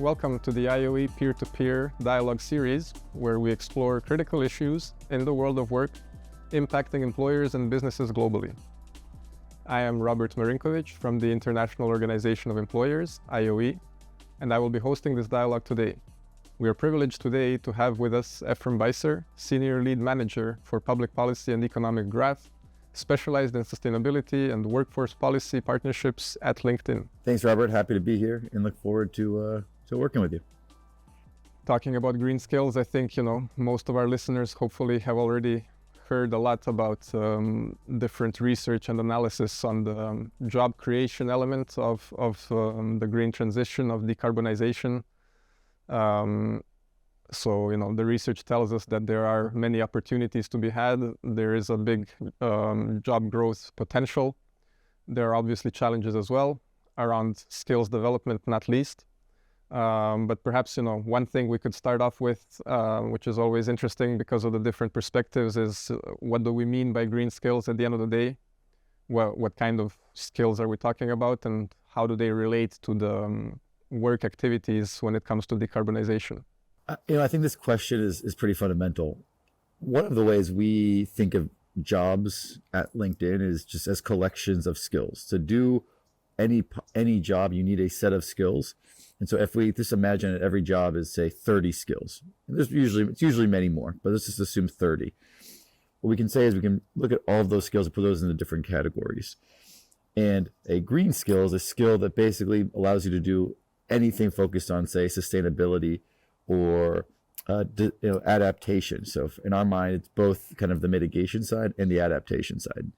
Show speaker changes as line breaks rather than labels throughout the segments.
Welcome to the IOE Peer-to-Peer Dialogue Series, where we explore critical issues in the world of work impacting employers and businesses globally. I am Robert Marinkovic from the International Organization of Employers, IOE, and I will be hosting this dialogue today. We are privileged today to have with us Ephraim Beiser, Senior Lead Manager for Public Policy and Economic Growth, specialized in sustainability and workforce policy partnerships at LinkedIn.
Thanks, Robert. Happy to be here and look forward to working with you.
Talking about green skills, I think, most of our listeners hopefully have already heard a lot about different research and analysis on the job creation element of the green transition, of decarbonization. So, the research tells us that there are many opportunities to be had. There is a big job growth potential. There are obviously challenges as well around skills development, not least. But perhaps, one thing we could start off with, which is always interesting because of the different perspectives, is what do we mean by green skills at the end of the day? What kind of skills are we talking about, and how do they relate to the work activities when it comes to decarbonization?
I think this question is pretty fundamental. One of the ways we think of jobs at LinkedIn is just as collections of skills. To do any job, you need a set of skills. And so if we just imagine that every job is, say, 30 skills, and it's usually many more, but let's just assume 30. What we can say is we can look at all of those skills and put those into different categories. And a green skill is a skill that basically allows you to do anything focused on, say, sustainability or adaptation. So in our mind, it's both kind of the mitigation side and the adaptation side.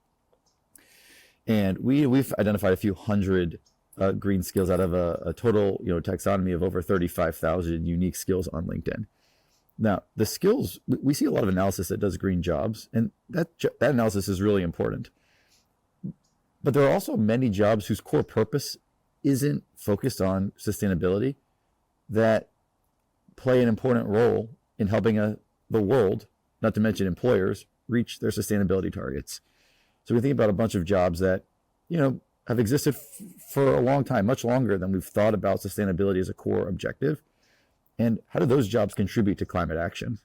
And we've identified a few hundred green skills out of a total taxonomy of over 35,000 unique skills on LinkedIn. Now, the skills, we see a lot of analysis that does green jobs, and that analysis is really important. But there are also many jobs whose core purpose isn't focused on sustainability that play an important role in helping the world, not to mention employers, reach their sustainability targets. So we think about a bunch of jobs that, have existed for a long time, much longer than we've thought about sustainability as a core objective. And how do those jobs contribute to climate action?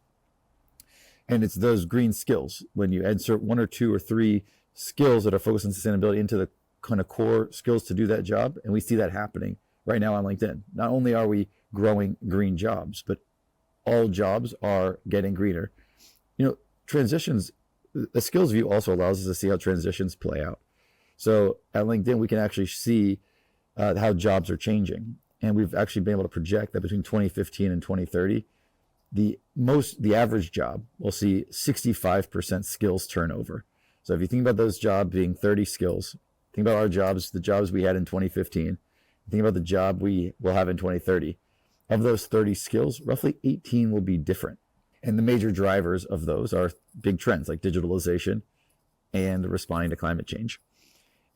And it's those green skills. When you insert one or two or three skills that are focused on sustainability into the kind of core skills to do that job, and we see that happening right now on LinkedIn. Not only are we growing green jobs, but all jobs are getting greener. Transitions, the skills view also allows us to see how transitions play out. So at LinkedIn, we can actually see how jobs are changing. And we've actually been able to project that between 2015 and 2030, the average job will see 65% skills turnover. So if you think about those jobs being 30 skills, think about our jobs, the jobs we had in 2015, think about the job we will have in 2030. Of those 30 skills, roughly 18 will be different. And the major drivers of those are big trends like digitalization and responding to climate change.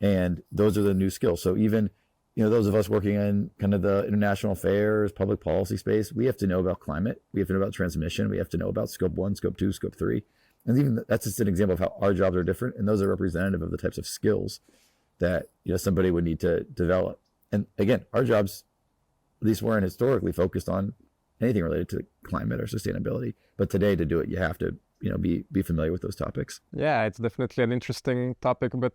And those are the new skills. So even, those of us working in kind of the international affairs, public policy space, we have to know about climate. We have to know about transmission. We have to know about scope 1, scope 2, scope 3. And even that's just an example of how our jobs are different. And those are representative of the types of skills that, somebody would need to develop. And again, our jobs, at least weren't historically focused on anything related to climate or sustainability. But today, to do it, you have to, be familiar with those topics.
Yeah, it's definitely an interesting topic. But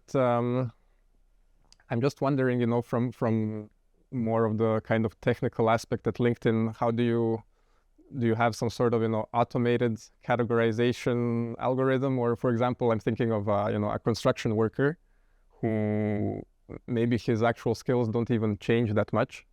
I'm just wondering, from more of the kind of technical aspect at LinkedIn, how do you have some sort of, automated categorization algorithm? Or, for example, I'm thinking of, a construction worker who maybe his actual skills don't even change that much,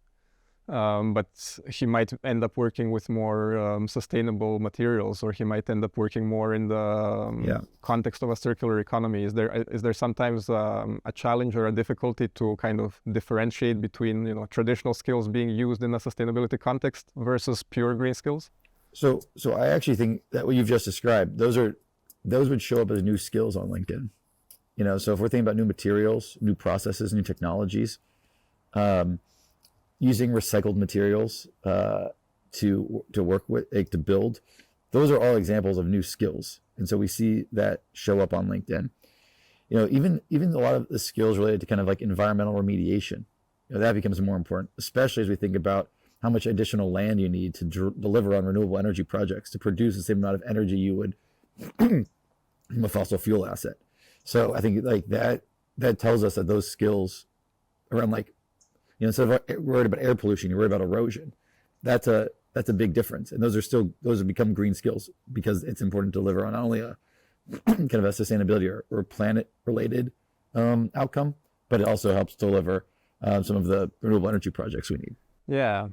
but he might end up working with more sustainable materials, or he might end up working more in the context of a circular economy. Is there sometimes a challenge or a difficulty to kind of differentiate between traditional skills being used in a sustainability context versus pure green skills?
So I actually think that what you've just described, those would show up as new skills on LinkedIn. So if we're thinking about new materials, new processes, new technologies, using recycled materials to work with, to build, those are all examples of new skills. And so we see that show up on LinkedIn. Even a lot of the skills related to kind of like environmental remediation, that becomes more important, especially as we think about how much additional land you need to deliver on renewable energy projects to produce the same amount of energy you would from a fossil fuel asset. So I think like that tells us that those skills around like, instead of worried about air pollution, you're worried about erosion. That's a big difference. And those have become green skills because it's important to deliver on not only a kind of a sustainability or planet related outcome, but it also helps deliver some of the renewable energy projects we need.
Yeah.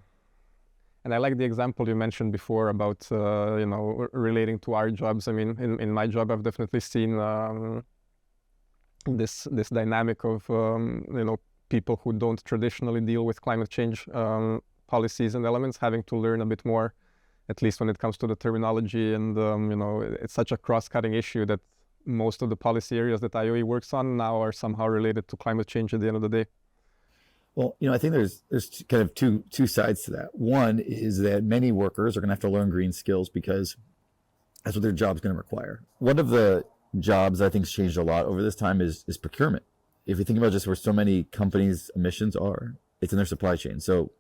And I like the example you mentioned before about, relating to our jobs. I mean, in my job, I've definitely seen this dynamic of, people who don't traditionally deal with climate change policies and elements having to learn a bit more, at least when it comes to the terminology. And, it's such a cross-cutting issue that most of the policy areas that IOE works on now are somehow related to climate change at the end of the day.
Well, I think there's kind of two sides to that. One is that many workers are going to have to learn green skills because that's what their job's going to require. One of the jobs I think has changed a lot over this time is procurement. If you think about just where so many companies' emissions are, it's in their supply chain. So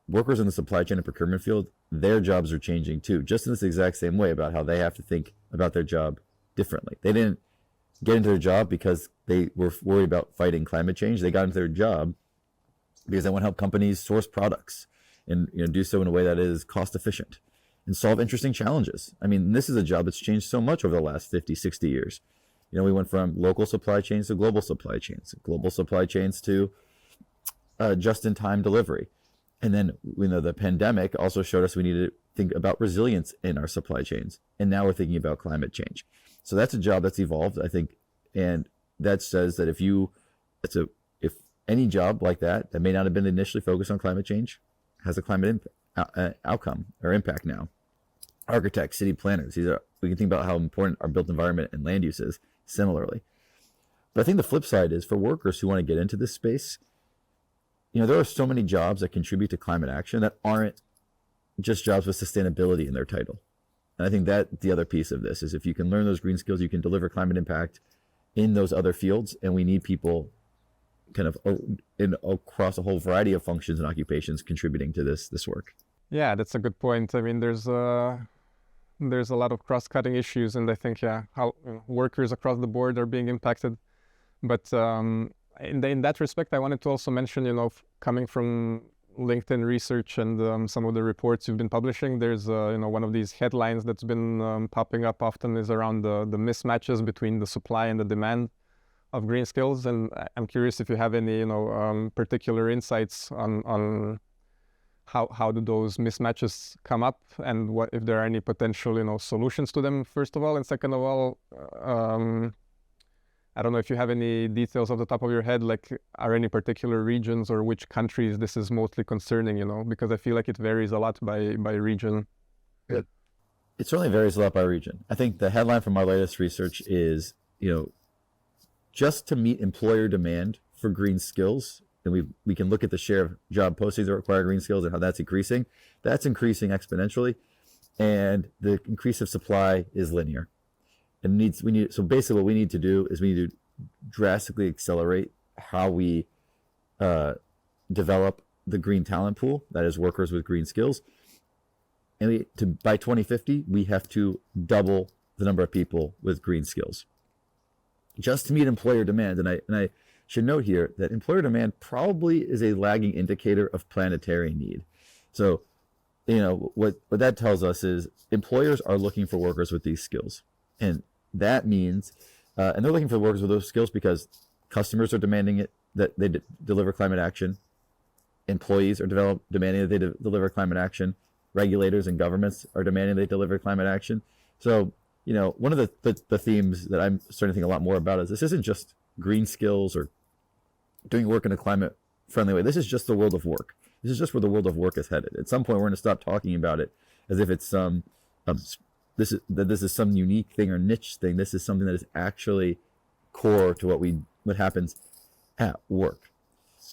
workers in the supply chain and procurement field, their jobs are changing too, just in this exact same way about how they have to think about their job differently. They didn't get into their job because they were worried about fighting climate change. They got into their job because they want to help companies source products and do so in a way that is cost efficient and solve interesting challenges. I mean, this is a job that's changed so much over the last 50, 60 years. We went from local supply chains to global supply chains to just-in-time delivery. And then, the pandemic also showed us we needed to think about resilience in our supply chains. And now we're thinking about climate change. So that's a job that's evolved, I think. And that says that if any job like that may not have been initially focused on climate change has a climate outcome or impact now. Architects, city planners, we can think about how important our built environment and land use is similarly. But I think the flip side is for workers who want to get into this space, there are so many jobs that contribute to climate action that aren't just jobs with sustainability in their title. And I think that the other piece of this is if you can learn those green skills, you can deliver climate impact in those other fields. And we need people kind of across a whole variety of functions and occupations contributing to this work.
Yeah, that's a good point. I mean, there's a lot of cross-cutting issues, and I think how workers across the board are being impacted. But in that respect, I wanted to also mention, coming from LinkedIn research and some of the reports you've been publishing, there's one of these headlines that's been popping up often is around the mismatches between the supply and the demand of green skills. And I'm curious if you have any particular insights on how do those mismatches come up, and what if there are any potential solutions to them, first of all, and second of all, I don't know if you have any details off the top of your head, like are any particular regions or which countries this is mostly concerning, because I feel like it varies a lot by region.
It certainly varies a lot by region. I think the headline from our latest research is, just to meet employer demand for green skills, and we can look at the share of job postings that require green skills and how that's increasing. That's increasing exponentially, and the increase of supply is linear. And so basically what we need to do is we need to drastically accelerate how we develop the green talent pool, that is workers with green skills. And by 2050, we have to double the number of people with green skills just to meet employer demand. And I should note here that employer demand probably is a lagging indicator of planetary need. So, what that tells us is employers are looking for workers with these skills. And that means, and they're looking for workers with those skills because customers are demanding it, that they deliver climate action. Employees are demanding that they deliver climate action. Regulators and governments are demanding they deliver climate action. So, one of the themes that I'm starting to think a lot more about is this isn't just green skills or doing work in a climate friendly way. This is just the world of work. This is just where the world of work is headed. At some point, we're going to stop talking about it as if it's this is some unique thing or niche thing. This is something that is actually core to what happens at work.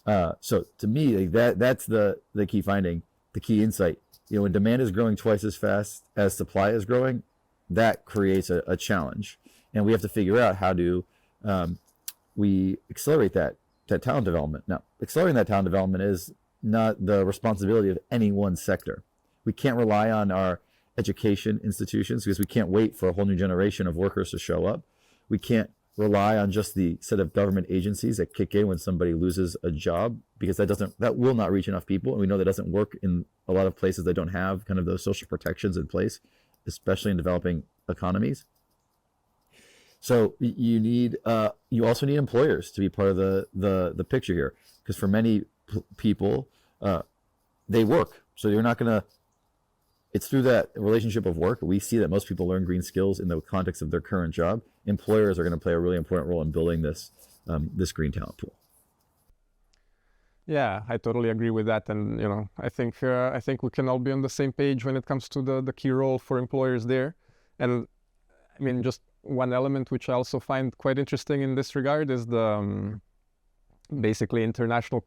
So to me, that's the key finding, the key insight. When demand is growing twice as fast as supply is growing, that creates a challenge, and we have to figure out how do we accelerate that talent development. Now, accelerating that talent development is not the responsibility of any one sector. We can't rely on our education institutions because we can't wait for a whole new generation of workers to show up. We can't rely on just the set of government agencies that kick in when somebody loses a job, because that will not reach enough people. And we know that doesn't work in a lot of places that don't have kind of those social protections in place, especially in developing economies. So you also need employers to be part of the picture here, because for many people, they work. So you're not going to, it's through that relationship of work. We see that most people learn green skills in the context of their current job. Employers are going to play a really important role in building this green talent pool.
Yeah, I totally agree with that. And, I think we can all be on the same page when it comes to the key role for employers there. And I mean, just one element which I also find quite interesting in this regard is the basically international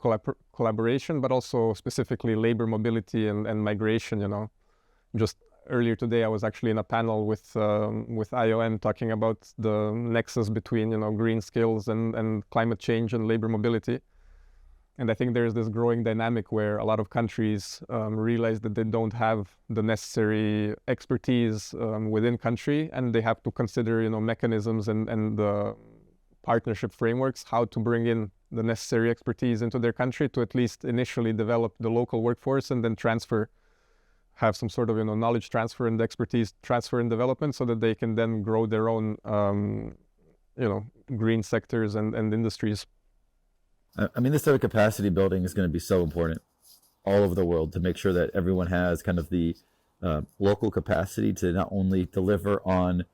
collaboration, but also specifically labor mobility and migration, Just earlier today, I was actually in a panel with IOM talking about the nexus between, green skills and climate change and labor mobility. And I think there's this growing dynamic where a lot of countries realize that they don't have the necessary expertise within country, and they have to consider, mechanisms and the partnership frameworks, how to bring in the necessary expertise into their country to at least initially develop the local workforce and then have some sort of, knowledge transfer and expertise transfer and development so that they can then grow their own, green sectors and industries.
I mean, this type of capacity building is going to be so important all over the world to make sure that everyone has kind of the local capacity to not only deliver on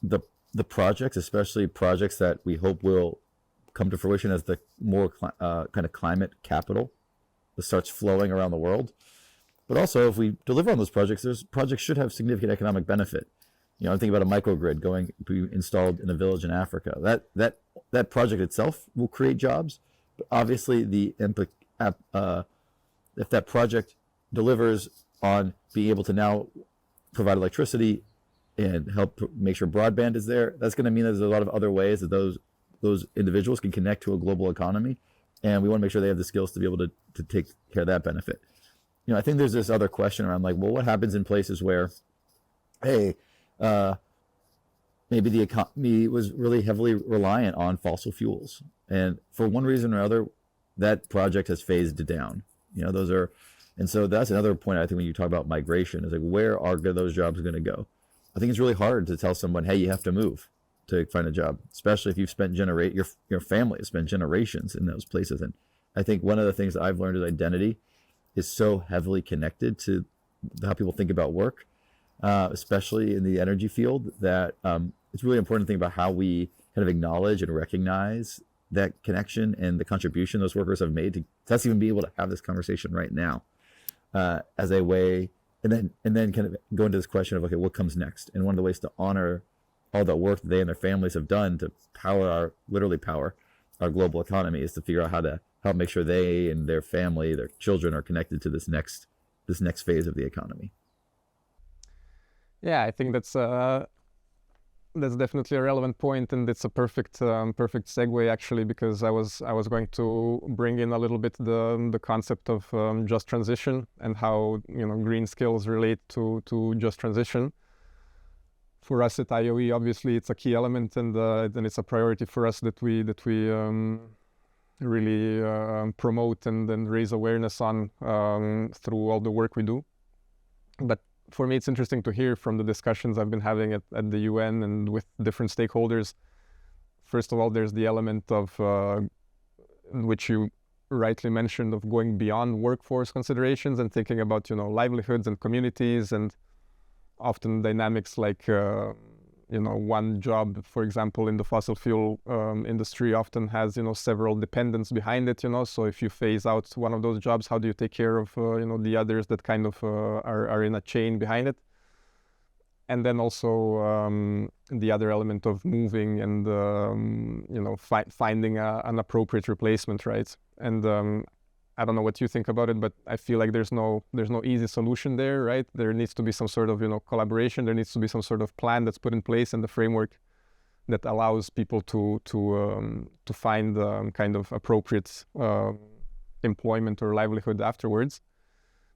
the projects, especially projects that we hope will come to fruition as the more kind of climate capital that starts flowing around the world. But also, if we deliver on those projects, those projects should have significant economic benefit. I'm thinking about a microgrid going to be installed in a village in Africa. That project itself will create jobs. But obviously, if that project delivers on being able to now provide electricity and help make sure broadband is there, that's going to mean that there's a lot of other ways that those individuals can connect to a global economy. And we want to make sure they have the skills to be able to take care of that benefit. I think there's this other question around like, well, what happens in places where, hey, maybe the economy was really heavily reliant on fossil fuels, and for one reason or other, that project has phased down. And so that's another point. I think when you talk about migration, is like, where are those jobs going to go? I think it's really hard to tell someone, hey, you have to move to find a job, especially if you've spent your family has spent generations in those places. And I think one of the things that I've learned is identity is so heavily connected to how people think about work, especially in the energy field, that it's really important to think about how we kind of acknowledge and recognize that connection and the contribution those workers have made to us even be able to have this conversation right now as a way, and then kind of go into this question of, okay, what comes next? And one of the ways to honor all the work that they and their families have done to literally power our global economy is to figure out how to help make sure they and their family, their children, are connected to this next phase of the economy.
Yeah, I think that's definitely a relevant point, and it's a perfect segue actually, because I was going to bring in a little bit the concept of just transition and how green skills relate to just transition. For us at IOE, obviously, it's a key element, and it's a priority for us that we really promote and raise awareness on through all the work we do. But for me, it's interesting to hear from the discussions I've been having at the UN and with different stakeholders. First of all, there's the element of which you rightly mentioned, of going beyond workforce considerations and thinking about livelihoods and communities, and often dynamics like one job, for example, in the fossil fuel industry often has several dependents behind it. So if you phase out one of those jobs, how do you take care of the others that kind of are in a chain behind it? And then also the other element of moving and finding an appropriate replacement, right? And I don't know what you think about it, but I feel like there's no easy solution there, right? There needs to be some sort of collaboration. There needs to be some sort of plan that's put in place, and the framework that allows people to find kind of appropriate employment or livelihood afterwards.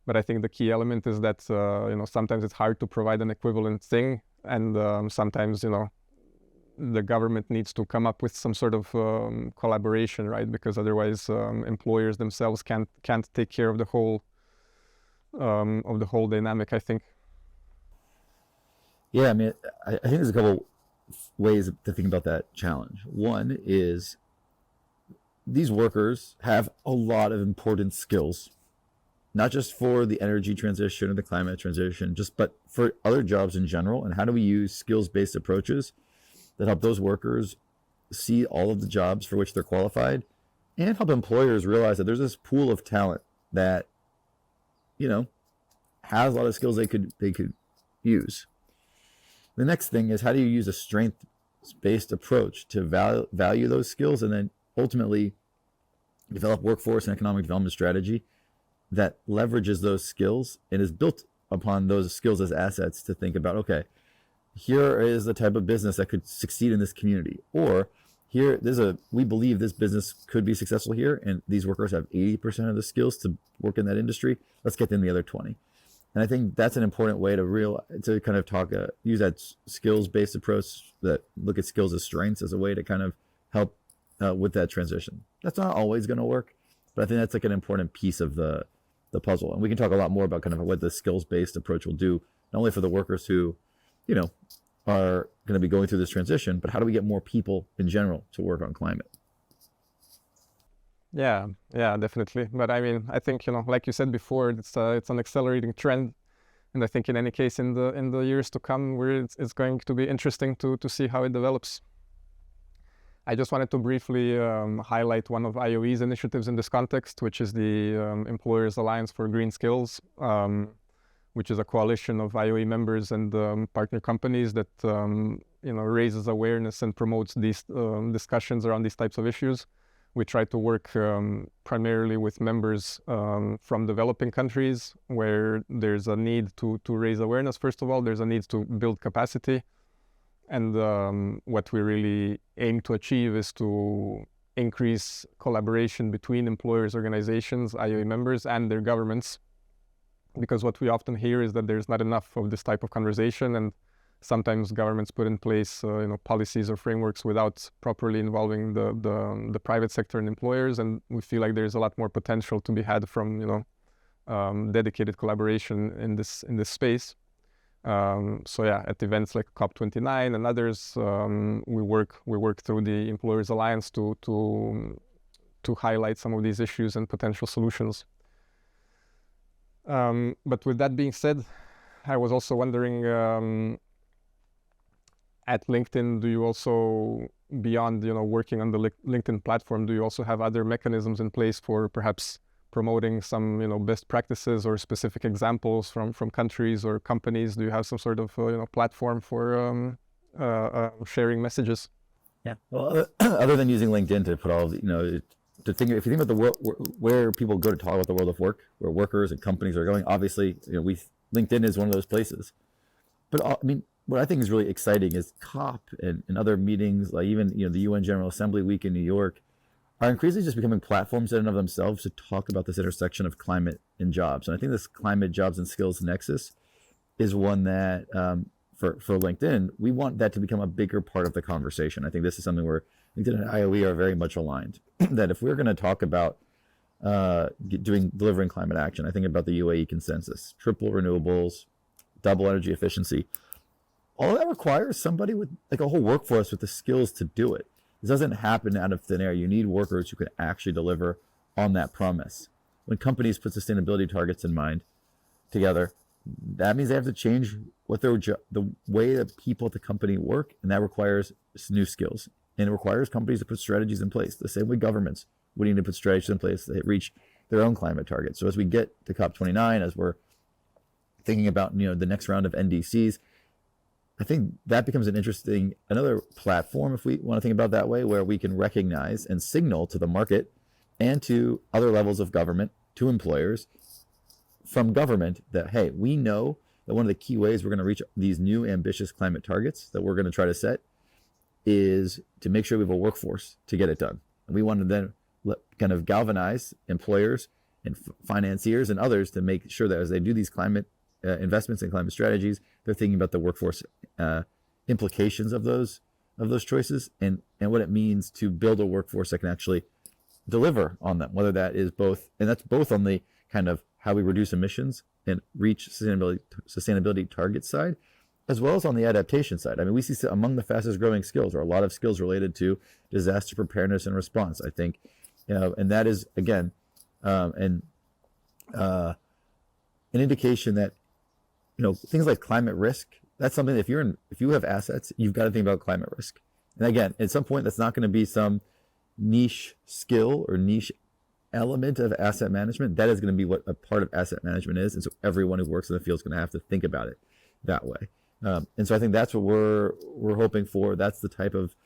But I think the key element is that sometimes it's hard to provide an equivalent thing, and sometimes the government needs to come up with some sort of collaboration, right? Because otherwise employers themselves can't take care of the whole dynamic, I think.
Yeah, I mean, I think there's a couple ways to think about that challenge. One is these workers have a lot of important skills, not just for the energy transition or the climate transition, but for other jobs in general. And how do we use skills-based approaches that help those workers see all of the jobs for which they're qualified, and help employers realize that there's this pool of talent that, has a lot of skills they could use. The next thing is, how do you use a strengths-based approach to value those skills, and then ultimately develop workforce and economic development strategy that leverages those skills and is built upon those skills as assets to think about, okay, here is the type of business that could succeed in this community, or we believe this business could be successful here, and these workers have 80% of the skills to work in that industry. Let's get them the other 20. And I think that's an important way to kind of use that skills-based approach, that look at skills as strengths, as a way to kind of help with that transition. That's not always going to work, but I think that's like an important piece of the puzzle. And we can talk a lot more about kind of what the skills-based approach will do, not only for the workers who, are going to be going through this transition, but how do we get more people in general to work on climate?
Yeah, definitely. But I mean, I think, like you said before, it's an accelerating trend. And I think in any case, in the years to come, it's going to be interesting to see how it develops. I just wanted to briefly highlight one of IOE's initiatives in this context, which is the Employers Alliance for Green Skills, which is a coalition of IOE members and partner companies that raises awareness and promotes these discussions around these types of issues. We try to work primarily with members from developing countries, where there's a need to raise awareness. First of all, there's a need to build capacity. And what we really aim to achieve is to increase collaboration between employers, organizations, IOE members, and their governments. Because what we often hear is that there's not enough of this type of conversation, and sometimes governments put in place policies or frameworks without properly involving the private sector and employers. And we feel like there's a lot more potential to be had from dedicated collaboration in this space. So yeah, at events like COP29 and others, we work through the Employers Alliance to highlight some of these issues and potential solutions. But with that being said, I was also wondering, at LinkedIn, do you also, beyond working on the LinkedIn platform, do you also have other mechanisms in place for perhaps promoting some best practices or specific examples from countries or companies? Do you have some sort of platform for sharing messages?
Yeah. Well, other than using LinkedIn to put all of if you think about the world, where people go to talk about the world of work, where workers and companies are going, obviously, LinkedIn is one of those places. But I mean, what I think is really exciting is COP and other meetings, like even the UN General Assembly Week in New York, are increasingly just becoming platforms in and of themselves to talk about this intersection of climate and jobs. And I think this climate, jobs, and skills nexus is one that, for LinkedIn, we want that to become a bigger part of the conversation. I think this is something where LinkedIn and IOE are very much aligned. That if we're going to talk about delivering climate action, I think about the UAE consensus, triple renewables, double energy efficiency. All that requires somebody with like a whole workforce with the skills to do it. This doesn't happen out of thin air. You need workers who can actually deliver on that promise. When companies put sustainability targets in mind together, that means they have to change what the way that people at the company work, and that requires new skills. And it requires companies to put strategies in place. The same way governments would need to put strategies in place to reach their own climate targets. So as we get to COP29, as we're thinking about the next round of NDCs, I think that becomes another platform, if we want to think about it that way, where we can recognize and signal to the market and to other levels of government, to employers, from government, that, hey, we know that one of the key ways we're going to reach these new ambitious climate targets that we're going to try to set is to make sure we have a workforce to get it done. And we want to then kind of galvanize employers and financiers and others to make sure that as they do these climate investments and climate strategies, they're thinking about the workforce implications of those choices and what it means to build a workforce that can actually deliver on them, whether that is both, and that's both on the kind of how we reduce emissions and reach sustainability target side, as well as on the adaptation side. I mean, we see among the fastest growing skills are a lot of skills related to disaster preparedness and response, I think, and that is, again, an indication that, things like climate risk, that's something that if you have assets, you've got to think about climate risk. And again, at some point, that's not going to be some niche skill or niche element of asset management. That is going to be what a part of asset management is. And so everyone who works in the field is going to have to think about it that way. And so I think that's what we're hoping for. That's the type of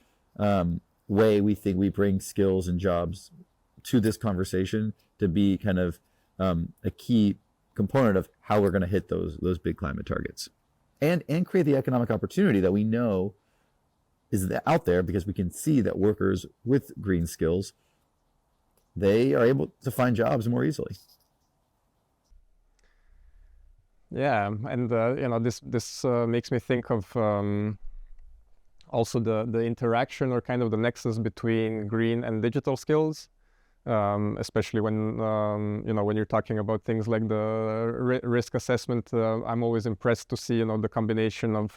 way we think we bring skills and jobs to this conversation to be kind of a key component of how we're going to hit those big climate targets, and create the economic opportunity that we know is out there, because we can see that workers with green skills, they are able to find jobs more easily.
Yeah, and this makes me think of also the interaction or kind of the nexus between green and digital skills, especially when when you're talking about things like the risk assessment. I'm always impressed to see the combination of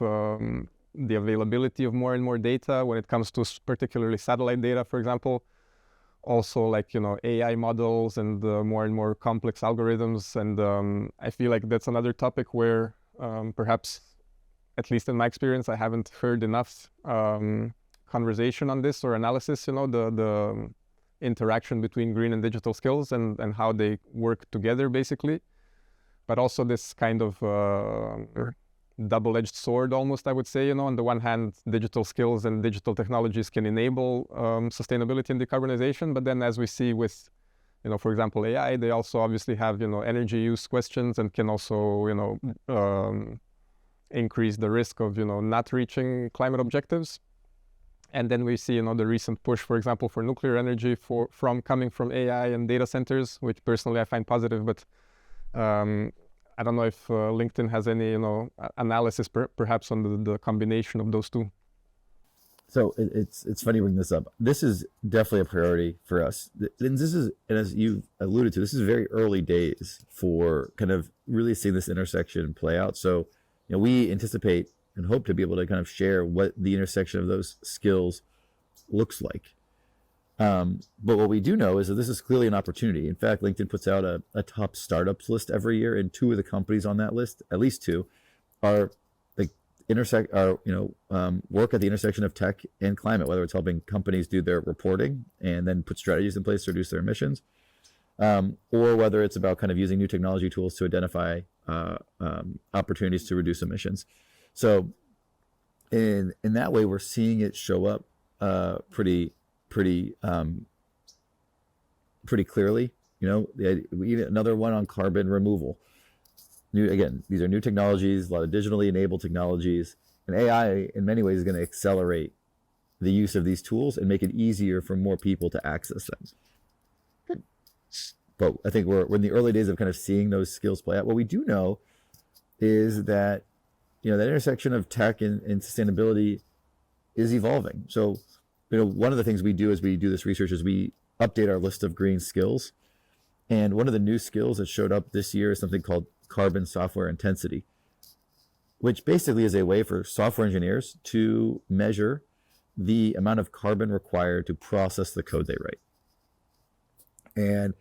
the availability of more and more data when it comes to particularly satellite data, for example. Also, like AI models and more and more complex algorithms, and I feel like that's another topic where perhaps, at least in my experience, I haven't heard enough conversation on this or analysis. The interaction between green and digital skills and how they work together, basically. But also this kind of double-edged sword, almost, I would say. On the one hand, digital skills and digital technologies can enable sustainability and decarbonization, but then, as we see with, for example, AI, they also obviously have, energy use questions, and can also, increase the risk of, not reaching climate objectives. And then we see, the recent push, for example, for nuclear energy coming from AI and data centers, which personally I find positive, but I don't know if LinkedIn has any, analysis perhaps on the combination of those two.
So it's funny you bring this up. This is definitely a priority for us. And this is, and as you alluded to, this is very early days for kind of really seeing this intersection play out. So, we anticipate and hope to be able to kind of share what the intersection of those skills looks like. But what we do know is that this is clearly an opportunity. In fact, LinkedIn puts out a top startups list every year, and two of the companies on that list, at least two, are work at the intersection of tech and climate, whether it's helping companies do their reporting and then put strategies in place to reduce their emissions, or whether it's about kind of using new technology tools to identify opportunities to reduce emissions. So in that way, we're seeing it show up pretty clearly. Another one on carbon removal. These are new technologies, a lot of digitally enabled technologies, and AI in many ways is going to accelerate the use of these tools and make it easier for more people to access them. But I think we're in the early days of kind of seeing those skills play out. What we do know is that that intersection of tech and sustainability is evolving. So one of the things we do as we do this research is we update our list of green skills. And one of the new skills that showed up this year is something called carbon software intensity, which basically is a way for software engineers to measure the amount of carbon required to process the code they write. And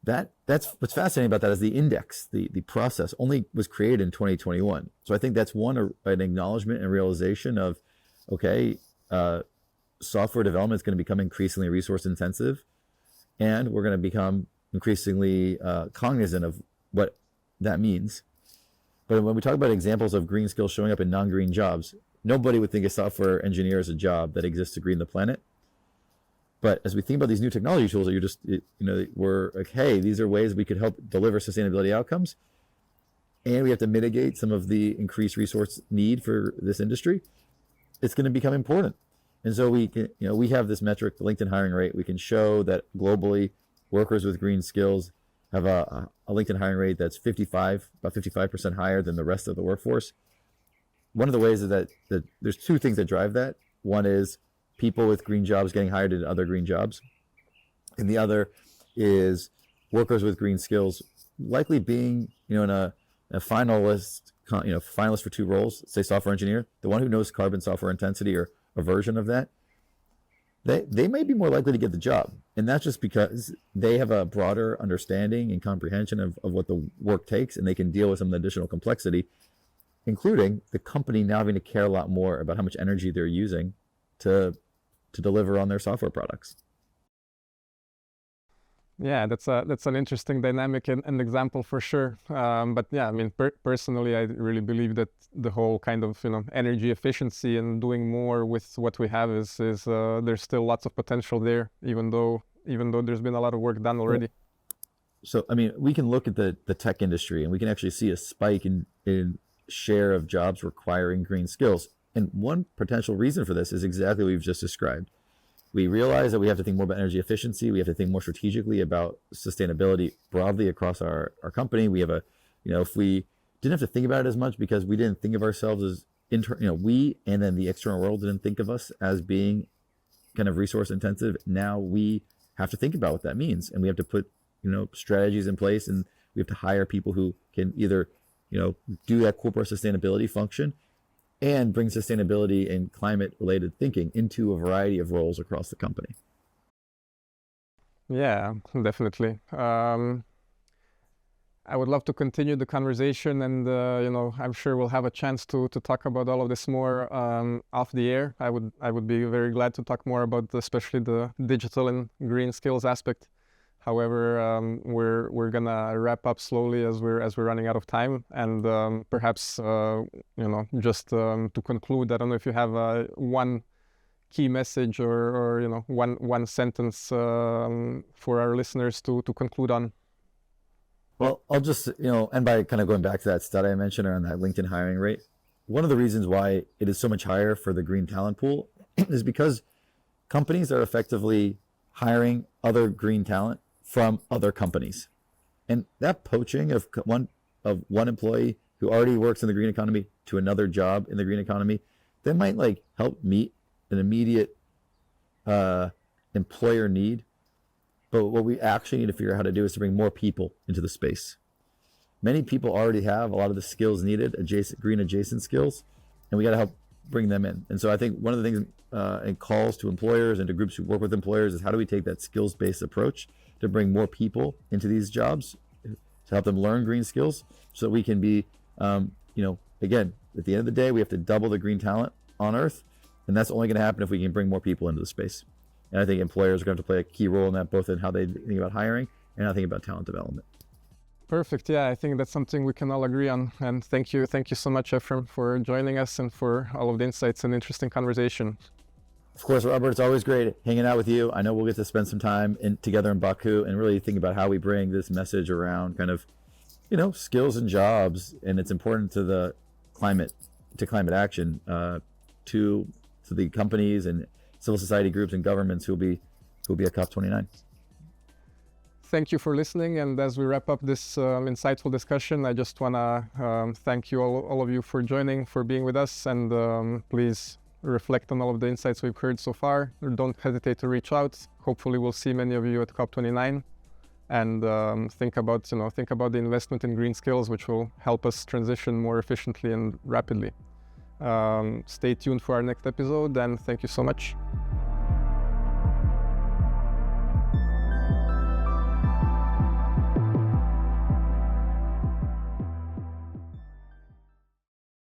that's what's fascinating about that is the index, the process only was created in 2021. So I think that's an acknowledgement and realization of, okay, software development is going to become increasingly resource intensive, and we're going to become increasingly cognizant of what that means. But when we talk about examples of green skills showing up in non-green jobs, nobody would think a software engineer is a job that exists to green the planet. But as we think about these new technology tools that we're like, hey, these are ways we could help deliver sustainability outcomes, and we have to mitigate some of the increased resource need for this industry, it's going to become important. And so we can, we have this metric, the LinkedIn hiring rate. We can show that globally, workers with green skills have a LinkedIn hiring rate that's about 55% higher than the rest of the workforce. One of the ways is that there's two things that drive that. One is people with green jobs getting hired into other green jobs, and the other is workers with green skills likely being, in a finalist for two roles, say software engineer, the one who knows carbon software intensity or a version of that, they may be more likely to get the job. And that's just because they have a broader understanding and comprehension of what the work takes, and they can deal with some of the additional complexity, including the company now having to care a lot more about how much energy they're using to deliver on their software products.
Yeah, that's an interesting dynamic and example for sure. But yeah, I mean, personally, I really believe that the whole kind of energy efficiency and doing more with what we have is there's still lots of potential there, even though there's been a lot of work done already.
So I mean, we can look at the tech industry and we can actually see a spike in share of jobs requiring green skills. And one potential reason for this is exactly what we've just described. We realize that we have to think more about energy efficiency. We have to think more strategically about sustainability broadly across our company. We have if we didn't have to think about it as much because we didn't think of ourselves as we and then the external world didn't think of us as being kind of resource intensive. Now we have to think about what that means, and we have to put strategies in place, and we have to hire people who can either do that corporate sustainability function and bring sustainability and climate-related thinking into a variety of roles across the company.
Yeah, definitely. I would love to continue the conversation, and I'm sure we'll have a chance to talk about all of this more off the air. I would be very glad to talk more about especially the digital and green skills aspect. However, we're gonna wrap up slowly as we're running out of time, and perhaps just to conclude, I don't know if you have one key message or one sentence for our listeners to conclude on.
Well, I'll just and by kind of going back to that study I mentioned around that LinkedIn hiring rate, one of the reasons why it is so much higher for the green talent pool is because companies are effectively hiring other green talent from other companies, and that poaching of one employee who already works in the green economy to another job in the green economy, that might help meet an immediate employer need. But what we actually need to figure out how to do is to bring more people into the space. Many people already have a lot of the skills needed, green adjacent skills, and we got to help bring them in. And so I think one of the things and calls to employers and to groups who work with employers is how do we take that skills-based approach to bring more people into these jobs, to help them learn green skills, so that we can be, again, at the end of the day, we have to double the green talent on Earth, and that's only going to happen if we can bring more people into the space. And I think employers are going to have to play a key role in that, both in how they think about hiring and how they think about talent development.
Perfect. Yeah, I think that's something we can all agree on. And thank you so much, Ephraim, for joining us and for all of the insights and interesting conversation.
Of course, Robert, it's always great hanging out with you. I know we'll get to spend some time together in Baku and really think about how we bring this message around kind of, skills and jobs, and it's important to the climate action, to the companies and civil society groups and governments who will be at COP29.
Thank you for listening. And as we wrap up this insightful discussion, I just want to thank you all of you for joining, for being with us, and please reflect on all of the insights we've heard so far. Don't hesitate to reach out. Hopefully we'll see many of you at COP29, and think about the investment in green skills, which will help us transition more efficiently and rapidly. Stay tuned for our next episode, and thank you so much.